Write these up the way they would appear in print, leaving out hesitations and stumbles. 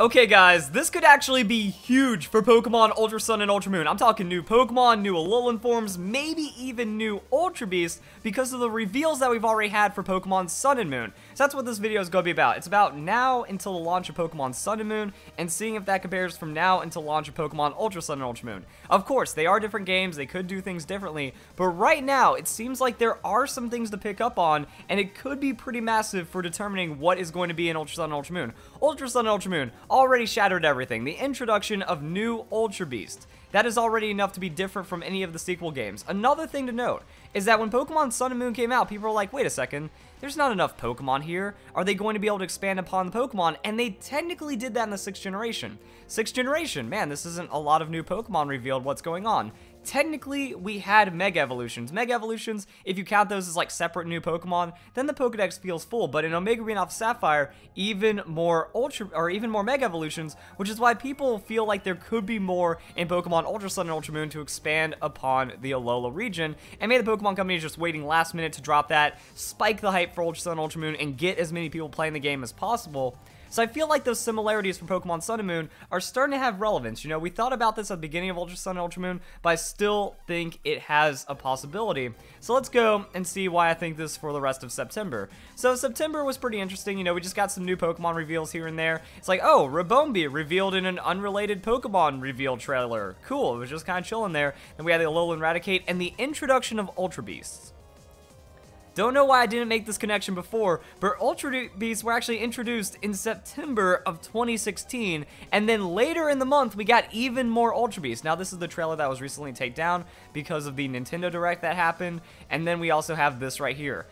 Okay guys, this could actually be huge for Pokemon Ultra Sun and Ultra Moon. I'm talking new Pokemon, new Alolan Forms, maybe even new Ultra Beasts because of the reveals that we've already had for Pokemon Sun and Moon. So that's what this video is going to be about. It's about now until the launch of Pokemon Sun and Moon and seeing if that compares from now until launch of Pokemon Ultra Sun and Ultra Moon. Of course, they are different games, they could do things differently, but right now it seems like there are some things to pick up on and it could be pretty massive for determining what is going to be in Ultra Sun and Ultra Moon. Ultra Sun and Ultra Moon already shattered everything. The introduction of new Ultra Beast. That is already enough to be different from any of the sequel games. Another thing to note is that when Pokemon Sun and Moon came out, people were like, wait a second, there's not enough Pokemon here. Are they going to be able to expand upon the Pokemon? And they technically did that in the 6th generation. 6th generation, man, this isn't a lot of new Pokemon revealed. What's going on? Technically, we had Mega Evolutions. Mega Evolutions, if you count those as like separate new Pokemon, then the Pokedex feels full. But in Omega Green Alpha Sapphire, even more Mega Evolutions, which is why people feel like there could be more in Pokemon Ultra Sun and Ultra Moon to expand upon the Alola region. And maybe the Pokemon Company is just waiting last minute to drop that, spike the hype for Ultra Sun and Ultra Moon, and get as many people playing the game as possible. So I feel like those similarities from Pokemon Sun and Moon are starting to have relevance. You know, we thought about this at the beginning of Ultra Sun and Ultra Moon, but I still think it has a possibility. So let's go and see why I think this for the rest of September. So September was pretty interesting. You know, we just got some new Pokemon reveals here and there. It's like, oh, Ribombee revealed in an unrelated Pokemon reveal trailer. Cool, it was just kind of chilling there. Then we had the Alolan Raticate and the introduction of Ultra Beasts. Don't know why I didn't make this connection before, but Ultra Beasts were actually introduced in September of 2016, and then later in the month, we got even more Ultra Beasts. Now, this is the trailer that was recently taken down because of the Nintendo Direct that happened, and then we also have this right here.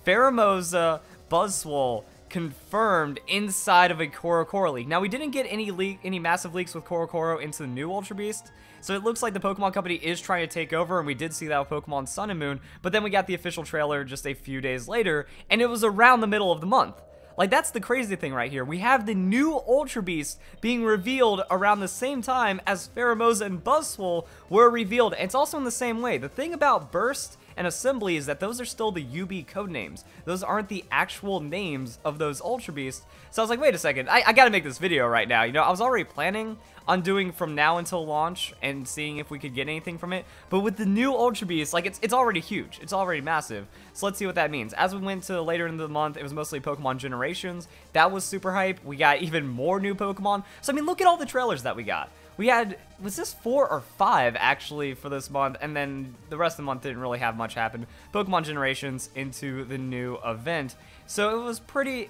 Pheromosa Buzzwole confirmed inside of a Korokoro leak. Now, we didn't get any massive leaks with Korokoro into the new Ultra Beast, so it looks like the Pokemon Company is trying to take over, and we did see that with Pokemon Sun and Moon, but then we got the official trailer just a few days later, and it was around the middle of the month. Like, that's the crazy thing right here. We have the new Ultra Beast being revealed around the same time as Pheromosa and Buzzwole were revealed, and it's also in the same way. The thing about Burst and Assembly is that those are still the UB codenames. Those aren't the actual names of those Ultra Beasts. So I was like, wait a second, I gotta make this video right now. You know, I was already planning on doing from now until launch and seeing if we could get anything from it. But with the new Ultra Beasts, like, it's already huge. It's already massive. So let's see what that means. As we went to later in the month, it was mostly Pokemon Generations. That was super hype. We got even more new Pokemon. So, I mean, look at all the trailers that we got. We had, was this 4 or 5 actually for this month, and then the rest of the month didn't really have much happen. Pokemon Generations into the new event. So it was pretty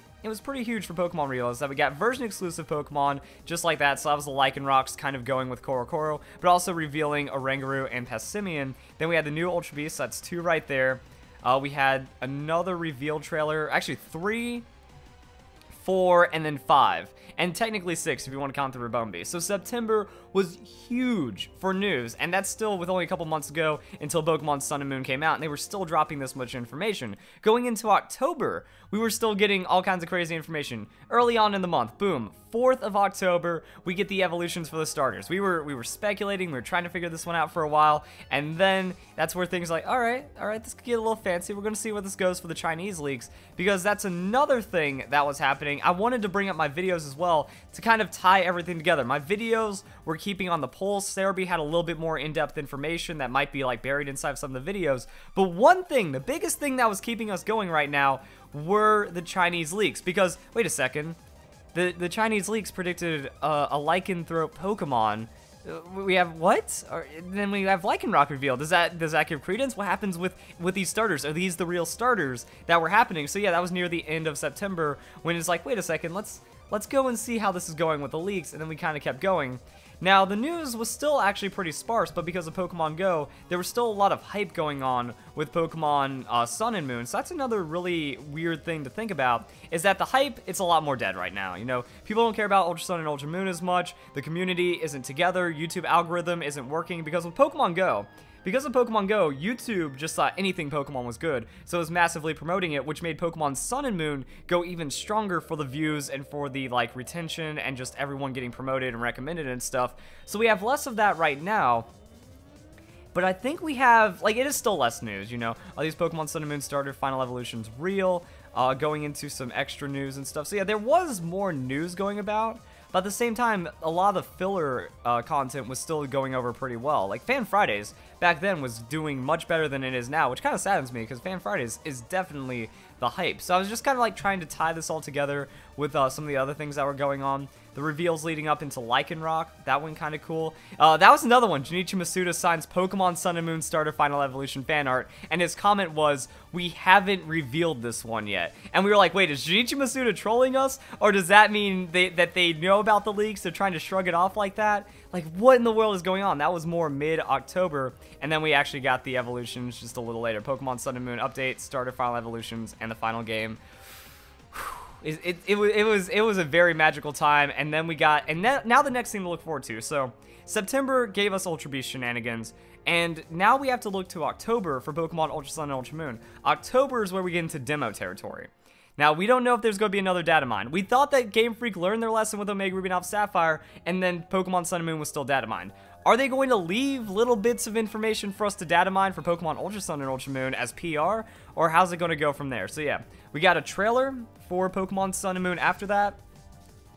huge for Pokemon reveals that we got version exclusive Pokemon just like that. So that was the Lycanrocs kind of going with Korokoro, but also revealing Oranguru and Passimian. Then we had the new Ultra Beast, that's 2 right there. We had another reveal trailer, actually 3, 4, and then 5. And technically 6 if you want to count the Ribombee. So September was huge for news, and that's still with only a couple months ago until Pokemon Sun and Moon came out, and they were still dropping this much information. Going into October, we were still getting all kinds of crazy information. Early on in the month, boom, 4th of October, we get the evolutions for the starters. We were speculating, we were trying to figure this one out for a while, and then that's where things like, all right, this could get a little fancy. We're going to see where this goes for the Chinese leaks, because that's another thing that was happening. I wanted to bring up my videos as well to kind of tie everything together. My videos were keeping on the pulse. Serebii had a little bit more in-depth information that might be like buried inside some of the videos, but one thing, the biggest thing that was keeping us going right now were the Chinese leaks, because, wait a second, the Chinese leaks predicted a Lycanthrope Pokemon. We have what? Then we have Lycanroc revealed. Does that give credence? What happens with these starters? Are these the real starters that were happening? So yeah, that was near the end of September when it's like, wait a second, let's go and see how this is going with the leaks, and then we kind of kept going. Now, the news was still actually pretty sparse, but because of Pokemon Go, there was still a lot of hype going on with Pokemon Sun and Moon. So that's another really weird thing to think about, is that the hype, it's a lot more dead right now. You know, people don't care about Ultra Sun and Ultra Moon as much. The community isn't together. YouTube algorithm isn't working because with Pokemon Go, YouTube just thought anything Pokemon was good, so it was massively promoting it, which made Pokemon Sun and Moon go even stronger for the views and for the, like, retention and just everyone getting promoted and recommended and stuff. So we have less of that right now, but I think we have, like, it is still less news, you know. Are these Pokemon Sun and Moon starter final evolutions real? Going into some extra news and stuff. So yeah, there was more news going about, but at the same time, a lot of the filler content was still going over pretty well. Like, Fan Fridays back then was doing much better than it is now, which kind of saddens me, because Fan Fridays is definitely the hype. So I was just kind of like trying to tie this all together with some of the other things that were going on. The reveals leading up into Lycanroc, that one kind of cool. That was another one. Junichi Masuda signs Pokemon Sun and Moon Starter Final Evolution fan art, and his comment was, "We haven't revealed this one yet." And we were like, wait, is Junichi Masuda trolling us? Or does that mean that they know about the leaks, they're trying to shrug it off like that? Like, what in the world is going on? That was more mid-October, and then we actually got the evolutions just a little later. Pokemon Sun and Moon update, Starter Final Evolutions, and the final game. It was a very magical time, and then we got, and now the next thing to look forward to. So September gave us Ultra Beast shenanigans, and now we have to look to October for Pokemon Ultra Sun and Ultra Moon. October is where we get into demo territory. Now, we don't know if there's going to be another data mine. We thought that Game Freak learned their lesson with Omega Ruby and Alpha Sapphire, and then Pokemon Sun and Moon was still data mined. Are they going to leave little bits of information for us to data mine for Pokemon Ultra Sun and Ultra Moon as PR, or how's it going to go from there? So yeah, we got a trailer for Pokemon Sun and Moon after that,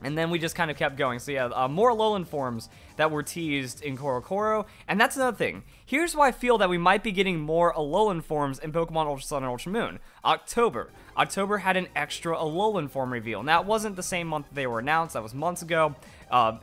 and then we just kind of kept going. So yeah, more Alolan Forms that were teased in Korokoro, and that's another thing. Here's why I feel that we might be getting more Alolan Forms in Pokemon Ultra Sun and Ultra Moon. October. October had an extra Alolan Form reveal. Now, it wasn't the same month they were announced. That was months ago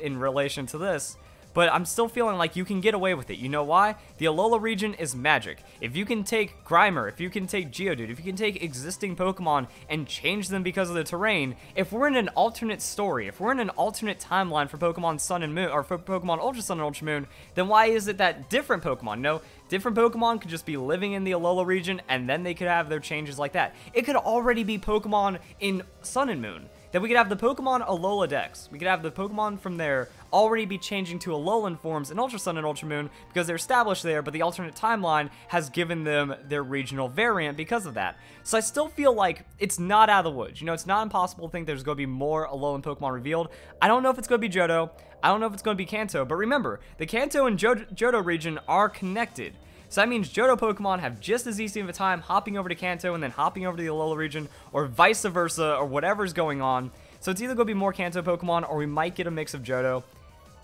in relation to this. But I'm still feeling like you can get away with it. You know why? The Alola region is magic. If you can take Grimer, if you can take Geodude, if you can take existing Pokemon and change them because of the terrain, if we're in an alternate story, if we're in an alternate timeline for Pokemon Sun and Moon, or for Pokemon Ultra Sun and Ultra Moon, then why is it that different Pokemon, no, different Pokemon could just be living in the Alola region and then they could have their changes like that? It could already be Pokemon in Sun and Moon. Then we could have the Pokemon Alola Dex. We could have the Pokemon from there already be changing to Alolan Forms in Ultra Sun and Ultra Moon because they're established there, but the alternate timeline has given them their regional variant because of that. So I still feel like it's not out of the woods. You know, it's not impossible to think there's going to be more Alolan Pokemon revealed. I don't know if it's going to be Johto. I don't know if it's going to be Kanto, but remember, the Kanto and Johto region are connected. So that means Johto Pokemon have just as easy of a time hopping over to Kanto and then hopping over to the Alola region, or vice versa, or whatever's going on. So it's either going to be more Kanto Pokemon, or we might get a mix of Johto.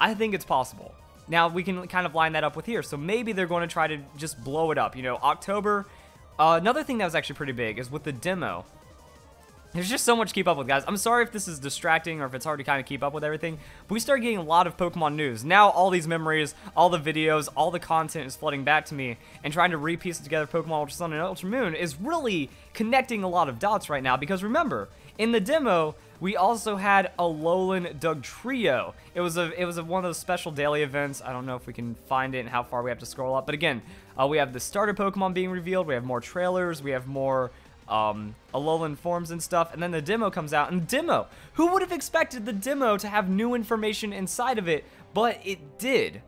I think it's possible. Now, we can kind of line that up with here. So maybe they're going to try to just blow it up. You know, October. Another thing that was actually pretty big is with the demo. There's just so much to keep up with, guys. I'm sorry if this is distracting or if it's hard to kind of keep up with everything, but we started getting a lot of Pokemon news. Now all these memories, all the videos, all the content is flooding back to me, and trying to re-piece together Pokemon Ultra Sun and Ultra Moon is really connecting a lot of dots right now, because remember, in the demo, we also had Alolan Dugtrio. It was one of those special daily events. I don't know if we can find it and how far we have to scroll up, but again, we have the starter Pokemon being revealed, we have more trailers, we have more Alolan Forms and stuff, and then the demo comes out, and demo! Who would have expected the demo to have new information inside of it, but it did.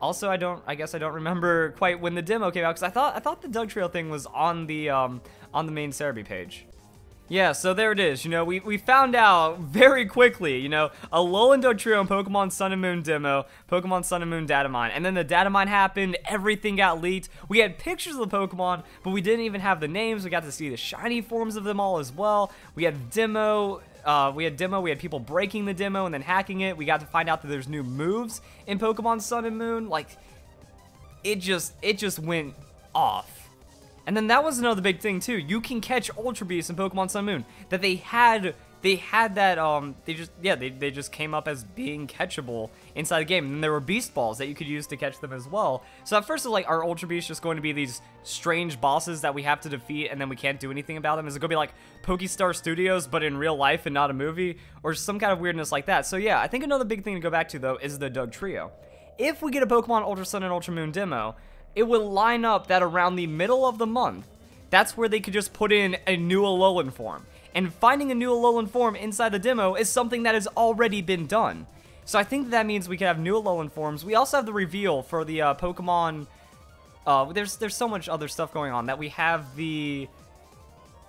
Also, I guess I don't remember quite when the demo came out, because I thought the Dugtrio thing was on the main Cerebi page. Yeah, so there it is. You know, we found out very quickly, you know, Alolan Dugtrio and Pokemon Sun and Moon demo, Pokemon Sun and Moon data mine, and then the data mine happened, everything got leaked. We had pictures of the Pokemon, but we didn't even have the names. We got to see the shiny forms of them all as well. We had demo, we had people breaking the demo and then hacking it. We got to find out that there's new moves in Pokemon Sun and Moon. Like, it just went off. And then that was another big thing too. You can catch Ultra Beasts in Pokemon Sun and Moon. That they had that they just came up as being catchable inside the game. And then there were Beast Balls that you could use to catch them as well. So at first, it's like, are Ultra Beasts just going to be these strange bosses that we have to defeat and then we can't do anything about them? Is it going to be like Pokestar Studios but in real life and not a movie, or some kind of weirdness like that? So yeah, I think another big thing to go back to though is the Dugtrio. If we get a Pokemon Ultra Sun and Ultra Moon demo, it will line up that around the middle of the month, that's where they could just put in a new Alolan form. And finding a new Alolan form inside the demo is something that has already been done. So I think that means we could have new Alolan forms. We also have the reveal for the Pokemon. There's so much other stuff going on that we have the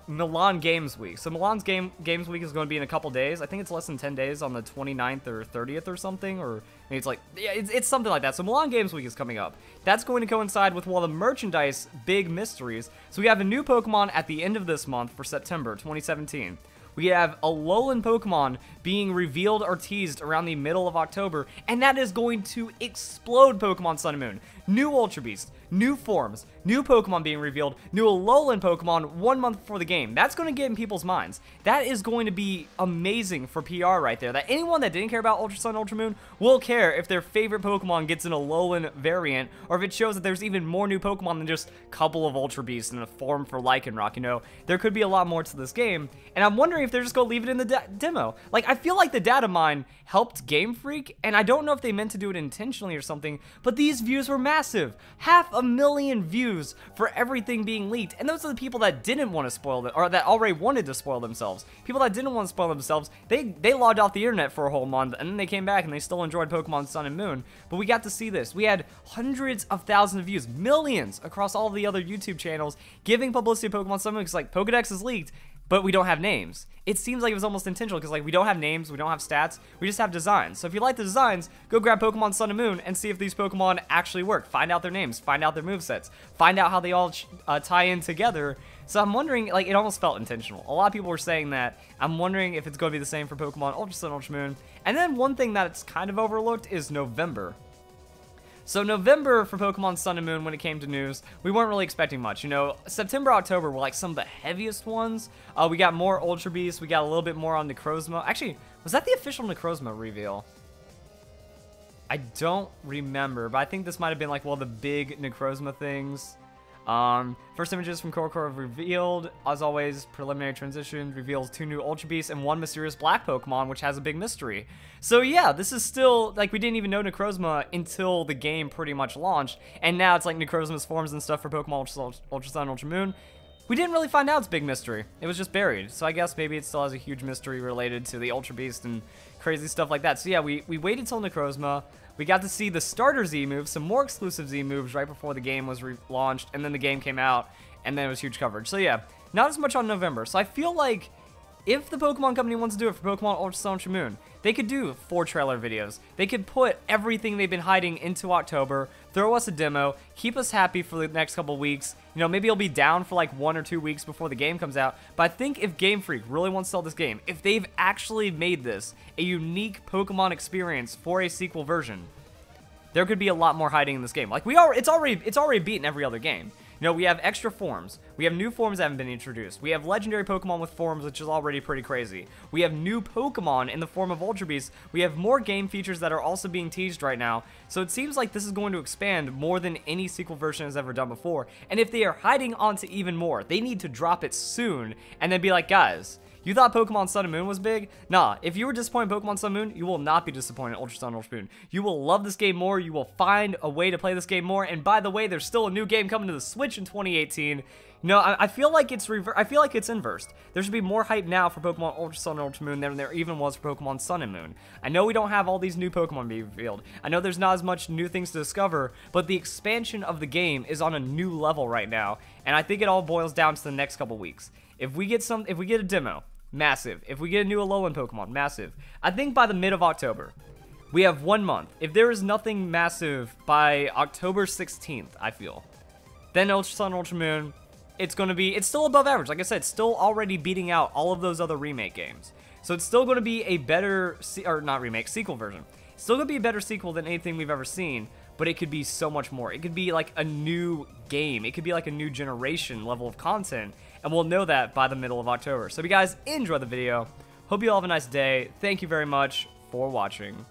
Milan Games Week. So Milan's Games Week is going to be in a couple days. I think it's less than 10 days on the 29th or 30th or something, or maybe it's like, yeah, it's something like that. So Milan Games Week is coming up. That's going to coincide with one of the merchandise big mysteries. So we have a new Pokemon at the end of this month for September 2017. We have Alolan Pokemon being revealed or teased around the middle of October, and that is going to explode Pokemon Sun and Moon. New Ultra Beast, new forms, new Pokemon being revealed, new Alolan Pokemon 1 month before the game. That's going to get in people's minds. That is going to be amazing for PR right there. That anyone that didn't care about Ultra Sun, Ultra Moon will care if their favorite Pokemon gets an Alolan variant, or if it shows that there's even more new Pokemon than just a couple of Ultra Beasts and a form for Lycanroc. You know, there could be a lot more to this game, and I'm wondering if they're just going to leave it in the demo. Like, I feel like the data mine helped Game Freak, and I don't know if they meant to do it intentionally or something, but these views were massive. 500,000 views for everything being leaked, and those are the people that didn't want to spoil it, or that already wanted to spoil themselves. People that didn't want to spoil themselves, they logged off the internet for a whole month, and then they came back and they still enjoyed Pokemon Sun and Moon. But we got to see this. We had hundreds of thousands of views, millions across all the other YouTube channels giving publicity to Pokemon Sun and Moon, because like Pokedex is leaked, but we don't have names. It seems like it was almost intentional, because like we don't have names, we don't have stats, we just have designs. So if you like the designs, go grab Pokemon Sun and Moon and see if these Pokemon actually work. Find out their names, find out their movesets, find out how they all tie in together. So I'm wondering, like, it almost felt intentional. A lot of people were saying that. I'm wondering if it's going to be the same for Pokemon Ultra Sun, Ultra Moon. And then one thing that's kind of overlooked is November. So November for Pokemon Sun and Moon, when it came to news, we weren't really expecting much. You know, September, October were like some of the heaviest ones. We got more Ultra Beasts. We got a little bit more on Necrozma. Actually, was that the official Necrozma reveal? I don't remember, but I think this might have been like one of the big Necrozma things. First images from Core have revealed. As always, preliminary transition reveals 2 new Ultra Beasts and 1 mysterious black Pokemon, which has a big mystery. So yeah, this is still, like, we didn't even know Necrozma until the game pretty much launched, and now it's like Necrozma's forms and stuff for Pokemon Ultra Sun, Ultra Moon. We didn't really find out its big mystery. It was just buried. So I guess maybe it still has a huge mystery related to the Ultra Beast and crazy stuff like that. So yeah, we waited till Necrozma. We got to see the starter Z moves, some more exclusive Z moves right before the game was launched, and then the game came out, and then it was huge coverage. So yeah, not as much on November. So I feel like if the Pokemon Company wants to do it for Pokemon Ultra Sun, Ultra Moon, they could do 4 trailer videos. They could put everything they've been hiding into October, throw us a demo, keep us happy for the next couple weeks. You know, maybe it'll be down for like 1 or 2 weeks before the game comes out. But I think if Game Freak really wants to sell this game, if they've actually made this a unique Pokemon experience for a sequel version, there could be a lot more hiding in this game. Like it's already beaten every other game. You know, we have extra forms. We have new forms that haven't been introduced. We have legendary Pokemon with forms, which is already pretty crazy. We have new Pokemon in the form of Ultra Beasts. We have more game features that are also being teased right now. So it seems like this is going to expand more than any sequel version has ever done before. And if they are hiding onto even more, they need to drop it soon and then be like, guys, you thought Pokemon Sun and Moon was big? Nah, if you were disappointed in Pokemon Sun and Moon, you will not be disappointed in Ultra Sun and Ultra Moon. You will love this game more, you will find a way to play this game more, and by the way, there's still a new game coming to the Switch in 2018. You know, I feel like it's inversed. There should be more hype now for Pokemon Ultra Sun and Ultra Moon than there even was for Pokemon Sun and Moon. I know we don't have all these new Pokemon being revealed. I know there's not as much new things to discover, but the expansion of the game is on a new level right now, and I think it all boils down to the next couple weeks. If we get a demo, massive. If we get a new Alolan Pokemon, massive. I think by the mid of October, we have 1 month. If there is nothing massive by October 16th, I feel, then Ultra Sun, Ultra Moon, it's still above average. Like I said, it's still already beating out all of those other remake games. So it's still going to be a better, sequel version. It's still going to be a better sequel than anything we've ever seen, but it could be so much more. It could be like a new game. It could be like a new generation level of content, and we'll know that by the middle of October. So if you guys enjoyed the video, hope you all have a nice day. Thank you very much for watching.